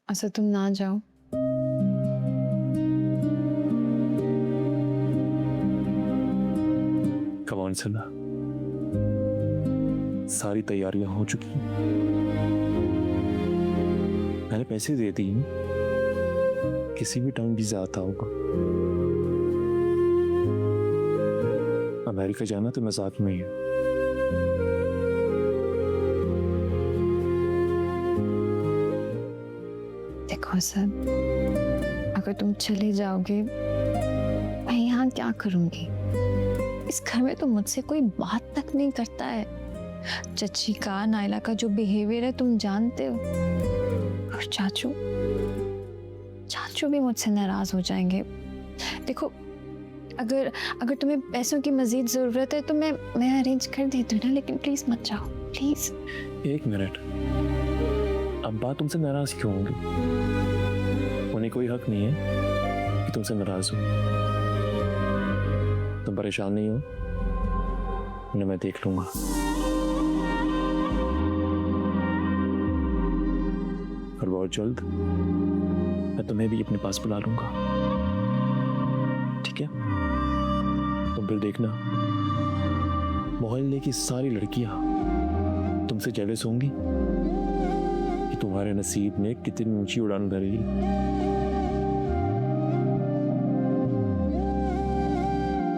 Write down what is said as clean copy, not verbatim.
ऐसा तुम ना जाओ। कम ऑन सना, सारी तैयारियां हो चुकी हैं। मैंने पैसे दे दिए, किसी भी टाइम वीजा आता होगा। अमेरिका जाना तो मजाक में ही है। देखो सर, अगर तुम चले जाओगे मैं यहाँ क्या करूंगी? इस घर में तो मुझसे कोई बात तक नहीं करता है। चची का, नायला का जो बिहेवियर है तुम जानते हो। और चाचू चाचू भी मुझसे नाराज हो जाएंगे। देखो, अगर अगर तुम्हें पैसों की मजीद जरूरत है तो मैं अरेंज कर देती हूँ ना, लेकिन प्लीज मत जाओ प्लीज। एक मिनट, अब बात तुमसे नाराज क्यों होंगी? उन्हें कोई हक नहीं है कि तुमसे नाराज हो। तुम परेशान नहीं हो, उन्हें मैं देख लूंगा। और बहुत जल्द मैं तुम्हें भी अपने पास बुला लूंगा, ठीक है? तुम फिर देखना, मोहल्ले की सारी लड़कियां तुमसे जेलस होंगी कि तुम्हारे नसीब ने कितनी ऊंची उड़ान भरी।